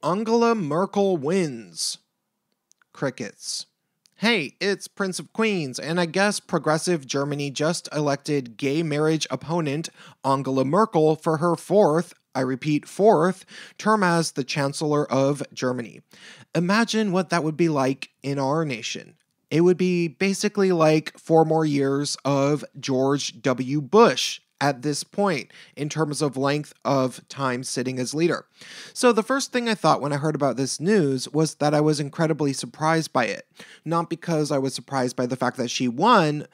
Angela Merkel wins. Crickets. Hey, it's Prince of Queens, and I guess progressive Germany just elected gay marriage opponent Angela Merkel for her I repeat, fourth term as the Chancellor of Germany. Imagine what that would be like in our nation. It would be basically like 4 more years of George W. Bush at this point in terms of length of time sitting as leader. So the first thing I thought when I heard about this news was that I was incredibly surprised by it. Not because I was surprised by the fact that she won,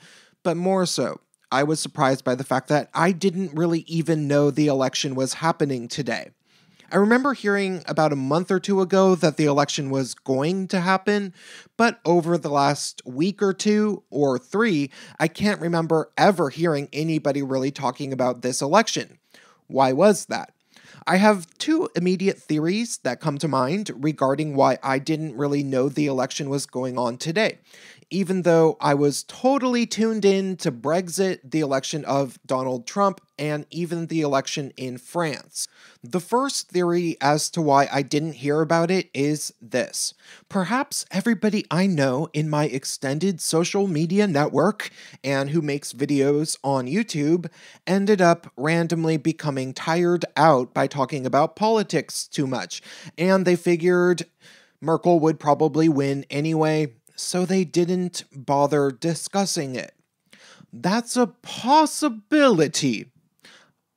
but more so, I was surprised by the fact that I didn't really even know the election was happening today. I remember hearing about a month or two ago that the election was going to happen, but over the last week or two or three, I can't remember ever hearing anybody really talking about this election. Why was that? I have two immediate theories that come to mind regarding why I didn't really know the election was going on today, even though I was totally tuned in to Brexit, the election of Donald Trump, and even the election in France. The first theory as to why I didn't hear about it is this. Perhaps everybody I know in my extended social media network and who makes videos on YouTube ended up randomly becoming tired out by talking about politics too much, and they figured Merkel would probably win anyway, so they didn't bother discussing it. That's a possibility.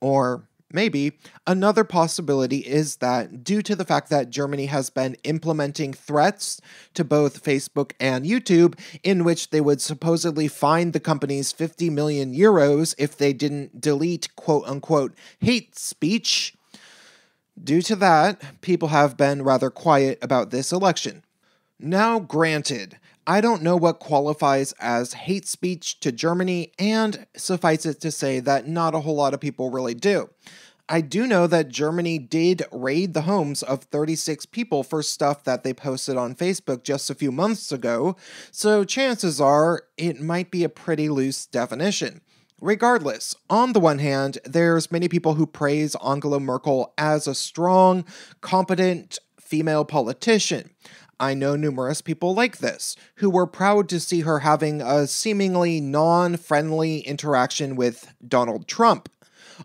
Or maybe another possibility is that due to the fact that Germany has been implementing threats to both Facebook and YouTube, in which they would supposedly fine the companies 50 million euros if they didn't delete quote-unquote hate speech, due to that, people have been rather quiet about this election. Now, granted, I don't know what qualifies as hate speech to Germany, and suffice it to say that not a whole lot of people really do. I do know that Germany did raid the homes of 36 people for stuff that they posted on Facebook just a few months ago, so chances are it might be a pretty loose definition. Regardless, on the one hand, there's many people who praise Angela Merkel as a strong, competent female politician. I know numerous people like this, who were proud to see her having a seemingly non-friendly interaction with Donald Trump.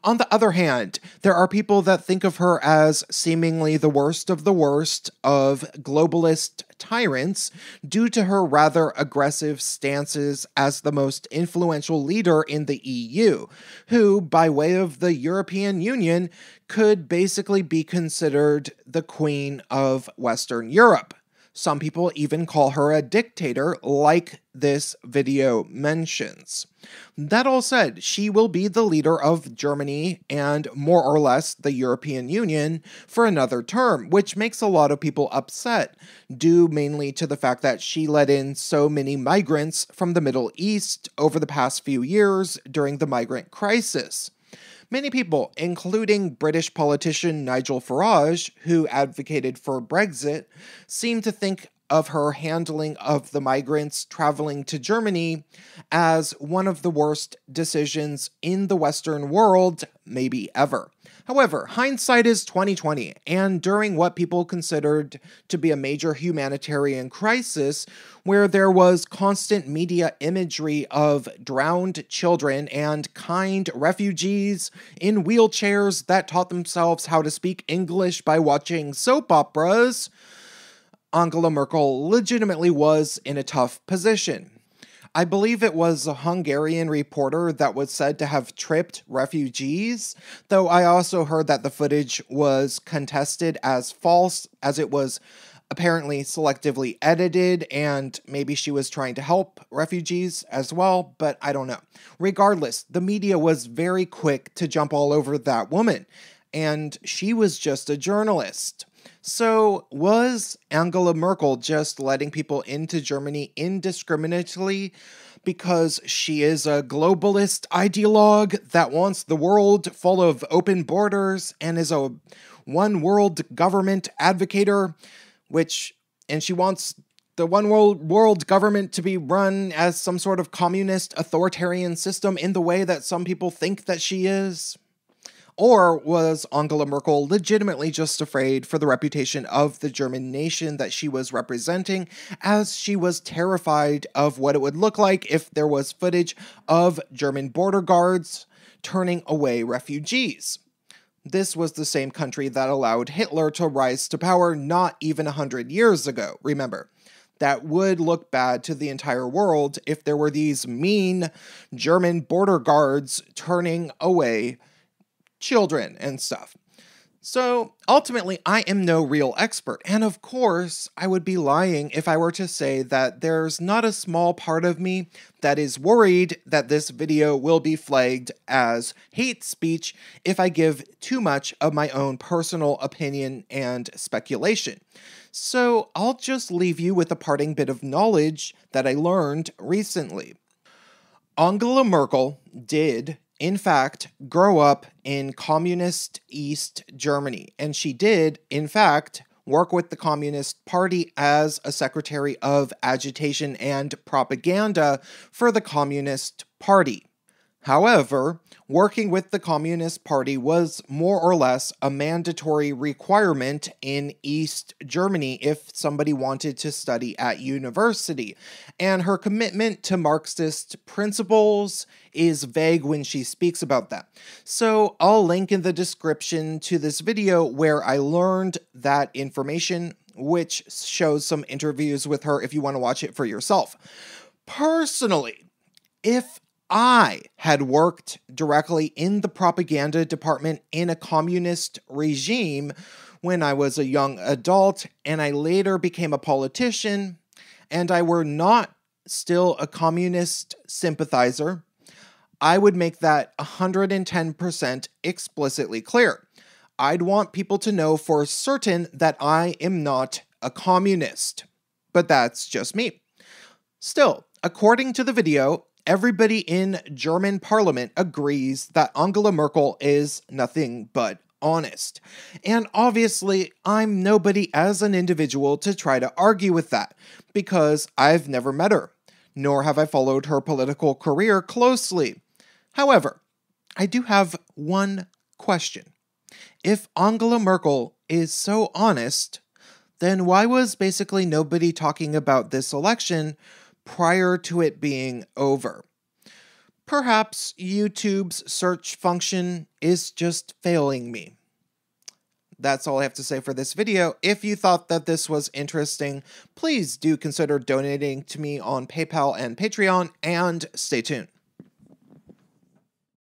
On the other hand, there are people that think of her as seemingly the worst of globalist tyrants due to her rather aggressive stances as the most influential leader in the EU, who, by way of the European Union, could basically be considered the Queen of Western Europe. Some people even call her a dictator, like this video mentions. That all said, she will be the leader of Germany and more or less the European Union for another term, which makes a lot of people upset, due mainly to the fact that she let in so many migrants from the Middle East over the past few years during the migrant crisis. Many people, including British politician Nigel Farage, who advocated for Brexit, seem to think of her handling of the migrants traveling to Germany as one of the worst decisions in the Western world, maybe ever. However, hindsight is 2020, and during what people considered to be a major humanitarian crisis, where there was constant media imagery of drowned children and kind refugees in wheelchairs that taught themselves how to speak English by watching soap operas, Angela Merkel legitimately was in a tough position. I believe it was a Hungarian reporter that was said to have tripped refugees, though I also heard that the footage was contested as false, as it was apparently selectively edited, and maybe she was trying to help refugees as well, but I don't know. Regardless, the media was very quick to jump all over that woman, and she was just a journalist. So, was Angela Merkel just letting people into Germany indiscriminately because she is a globalist ideologue that wants the world full of open borders and is a one world government advocator, and she wants the one world government to be run as some sort of communist authoritarian system in the way that some people think that she is? Or was Angela Merkel legitimately just afraid for the reputation of the German nation that she was representing, as she was terrified of what it would look like if there was footage of German border guards turning away refugees? This was the same country that allowed Hitler to rise to power not even 100 years ago, remember. That would look bad to the entire world if there were these mean German border guards turning away children and stuff. So ultimately, I am no real expert, and of course, I would be lying if I were to say that there's not a small part of me that is worried that this video will be flagged as hate speech if I give too much of my own personal opinion and speculation. So I'll just leave you with a parting bit of knowledge that I learned recently. Angela Merkel did, in fact, grow up in communist East Germany, and she did, in fact, work with the Communist Party as a secretary of agitation and propaganda for the Communist Party. However, working with the Communist Party was more or less a mandatory requirement in East Germany if somebody wanted to study at university, and her commitment to Marxist principles is vague when she speaks about that. So I'll link in the description to this video where I learned that information, which shows some interviews with her if you want to watch it for yourself. Personally, if I had worked directly in the propaganda department in a communist regime when I was a young adult, and I later became a politician, and I were not still a communist sympathizer, I would make that 110% explicitly clear. I'd want people to know for certain that I am not a communist. But that's just me. Still, according to the video, everybody in German parliament agrees that Angela Merkel is nothing but honest. And obviously, I'm nobody as an individual to try to argue with that, because I've never met her, nor have I followed her political career closely. However, I do have one question. If Angela Merkel is so honest, then why was basically nobody talking about this election prior to it being over? Perhaps YouTube's search function is just failing me. That's all I have to say for this video. If you thought that this was interesting, please do consider donating to me on PayPal and Patreon, and stay tuned.